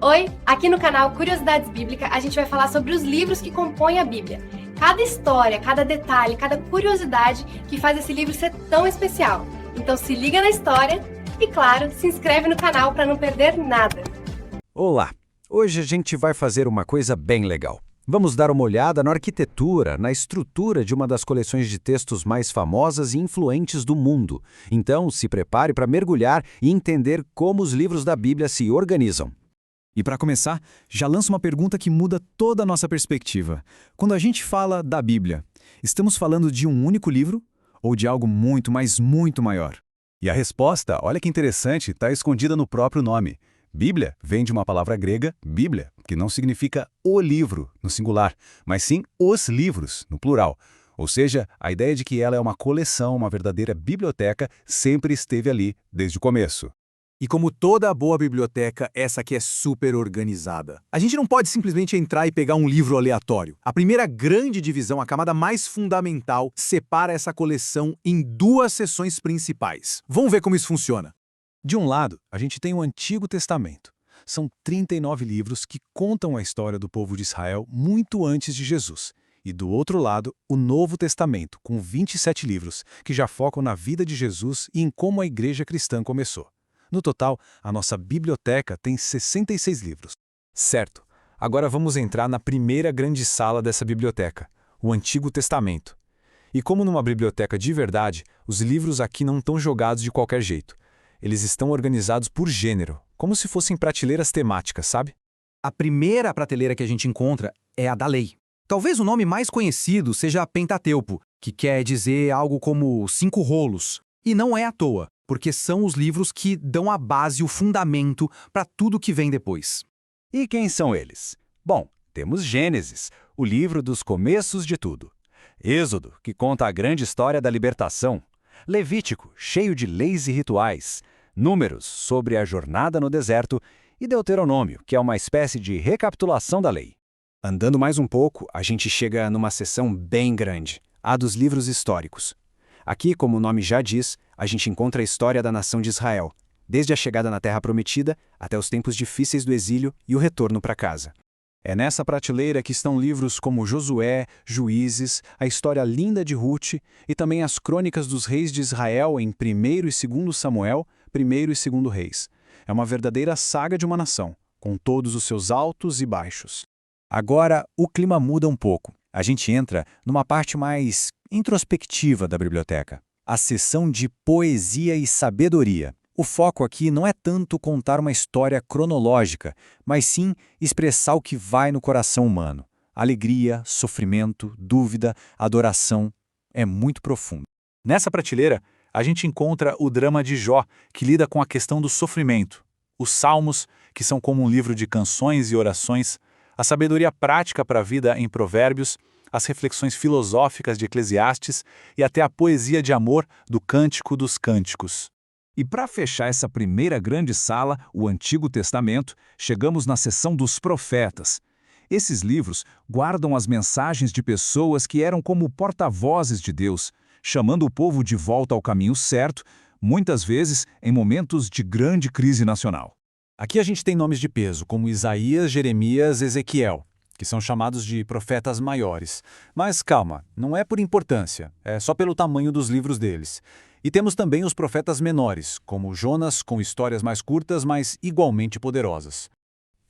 Oi, aqui no canal Curiosidades Bíblicas a gente vai falar sobre os livros que compõem a Bíblia. Cada história, cada detalhe, cada curiosidade que faz esse livro ser tão especial. Então se liga na história e, claro, se inscreve no canal para não perder nada. Olá! Hoje a gente vai fazer uma coisa bem legal. Vamos dar uma olhada na arquitetura, na estrutura de uma das coleções de textos mais famosas e influentes do mundo. Então, se prepare para mergulhar e entender como os livros da Bíblia se organizam. E para começar, já lanço uma pergunta que muda toda a nossa perspectiva. Quando a gente fala da Bíblia, estamos falando de um único livro ou de algo muito, mas muito maior? E a resposta, olha que interessante, está escondida no próprio nome. Bíblia vem de uma palavra grega, bíblia, que não significa o livro, no singular, mas sim os livros, no plural. Ou seja, a ideia de que ela é uma coleção, uma verdadeira biblioteca, sempre esteve ali desde o começo. E como toda boa biblioteca, essa aqui é super organizada. A gente não pode simplesmente entrar e pegar um livro aleatório. A primeira grande divisão, a camada mais fundamental, separa essa coleção em duas seções principais. Vamos ver como isso funciona. De um lado, a gente tem o Antigo Testamento. São 39 livros que contam a história do povo de Israel muito antes de Jesus. E do outro lado, o Novo Testamento, com 27 livros, que já focam na vida de Jesus e em como a igreja cristã começou. No total, a nossa biblioteca tem 66 livros. Certo. Agora vamos entrar na primeira grande sala dessa biblioteca, o Antigo Testamento. E como numa biblioteca de verdade, os livros aqui não estão jogados de qualquer jeito. Eles estão organizados por gênero, como se fossem prateleiras temáticas, sabe? A primeira prateleira que a gente encontra é a da lei. Talvez o nome mais conhecido seja Pentateuco, que quer dizer algo como 5 rolos. E não é à toa, porque são os livros que dão a base, o fundamento para tudo que vem depois. E quem são eles? Bom, temos Gênesis, o livro dos começos de tudo. Êxodo, que conta a grande história da libertação. Levítico, cheio de leis e rituais. Números, sobre a jornada no deserto. E Deuteronômio, que é uma espécie de recapitulação da lei. Andando mais um pouco, a gente chega numa seção bem grande, a dos livros históricos. Aqui, como o nome já diz, a gente encontra a história da nação de Israel, desde a chegada na Terra Prometida até os tempos difíceis do exílio e o retorno para casa. É nessa prateleira que estão livros como Josué, Juízes, a história linda de Ruth e também as crônicas dos reis de Israel em 1º e 2º Samuel, 1º e 2º Reis. É uma verdadeira saga de uma nação, com todos os seus altos e baixos. Agora, o clima muda um pouco. A gente entra numa parte mais introspectiva da biblioteca, a seção de poesia e sabedoria. O foco aqui não é tanto contar uma história cronológica, mas sim expressar o que vai no coração humano. Alegria, sofrimento, dúvida, adoração. É muito profundo. Nessa prateleira, a gente encontra o drama de Jó, que lida com a questão do sofrimento. Os Salmos, que são como um livro de canções e orações. A sabedoria prática para a vida em Provérbios, as reflexões filosóficas de Eclesiastes e até a poesia de amor do Cântico dos Cânticos. E para fechar essa primeira grande sala, o Antigo Testamento, chegamos na seção dos profetas. Esses livros guardam as mensagens de pessoas que eram como porta-vozes de Deus, chamando o povo de volta ao caminho certo, muitas vezes em momentos de grande crise nacional. Aqui a gente tem nomes de peso, como Isaías, Jeremias, Ezequiel, que são chamados de profetas maiores. Mas calma, não é por importância, é só pelo tamanho dos livros deles. E temos também os profetas menores, como Jonas, com histórias mais curtas, mas igualmente poderosas.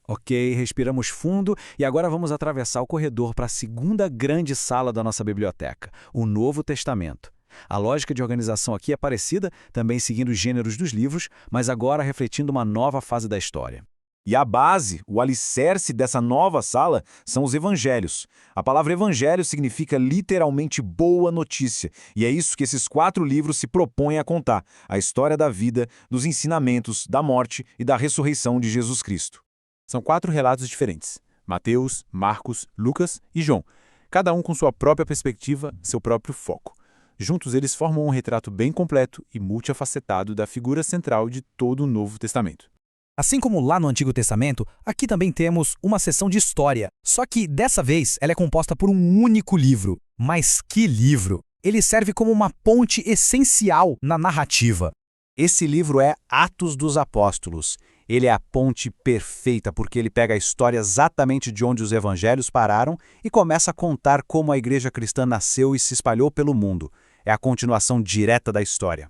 Ok, respiramos fundo e agora vamos atravessar o corredor para a segunda grande sala da nossa biblioteca, o Novo Testamento. A lógica de organização aqui é parecida, também seguindo os gêneros dos livros, mas agora refletindo uma nova fase da história. E a base, o alicerce dessa nova sala são os evangelhos. A palavra evangelho significa literalmente boa notícia, e é isso que esses 4 livros se propõem a contar, a história da vida, dos ensinamentos, da morte e da ressurreição de Jesus Cristo. São 4 relatos diferentes: Mateus, Marcos, Lucas e João, cada um com sua própria perspectiva, seu próprio foco. Juntos eles formam um retrato bem completo e multifacetado da figura central de todo o Novo Testamento. Assim como lá no Antigo Testamento, aqui também temos uma seção de história. Só que, dessa vez, ela é composta por um único livro. Mas que livro! Ele serve como uma ponte essencial na narrativa. Esse livro é Atos dos Apóstolos. Ele é a ponte perfeita porque ele pega a história exatamente de onde os evangelhos pararam e começa a contar como a igreja cristã nasceu e se espalhou pelo mundo. É a continuação direta da história.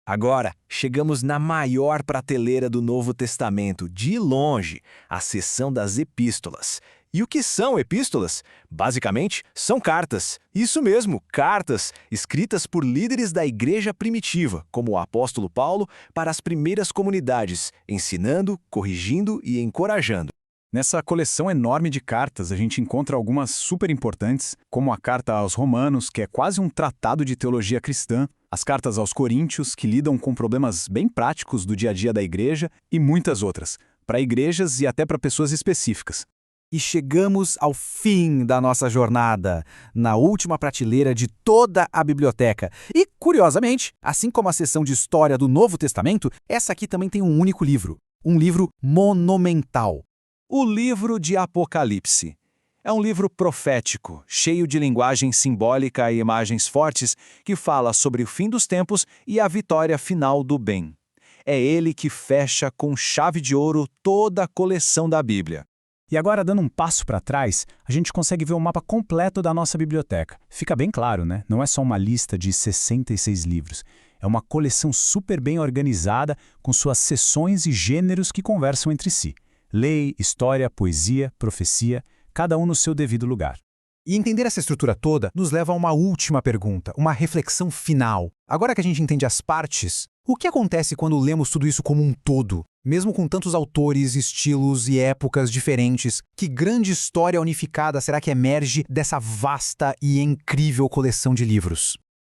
Agora, chegamos na maior prateleira do Novo Testamento, de longe, a seção das epístolas. E o que são epístolas? Basicamente, são cartas. Isso mesmo, cartas, escritas por líderes da igreja primitiva, como o apóstolo Paulo, para as primeiras comunidades, ensinando, corrigindo e encorajando. Nessa coleção enorme de cartas, a gente encontra algumas super importantes, como a carta aos Romanos, que é quase um tratado de teologia cristã, as cartas aos Coríntios, que lidam com problemas bem práticos do dia a dia da igreja, e muitas outras, para igrejas e até para pessoas específicas. E chegamos ao fim da nossa jornada, na última prateleira de toda a biblioteca. E, curiosamente, assim como a seção de história do Novo Testamento, essa aqui também tem um único livro. Um livro monumental. O livro de Apocalipse. É um livro profético, cheio de linguagem simbólica e imagens fortes, que fala sobre o fim dos tempos e a vitória final do bem. É ele que fecha com chave de ouro toda a coleção da Bíblia. E agora, dando um passo para trás, a gente consegue ver o mapa completo da nossa biblioteca. Fica bem claro, né? Não é só uma lista de 66 livros. É uma coleção super bem organizada, com suas seções e gêneros que conversam entre si. Lei, história, poesia, profecia, cada um no seu devido lugar. E entender essa estrutura toda nos leva a uma última pergunta, uma reflexão final. Agora que a gente entende as partes, o que acontece quando lemos tudo isso como um todo? Mesmo com tantos autores, estilos e épocas diferentes, que grande história unificada será que emerge dessa vasta e incrível coleção de livros?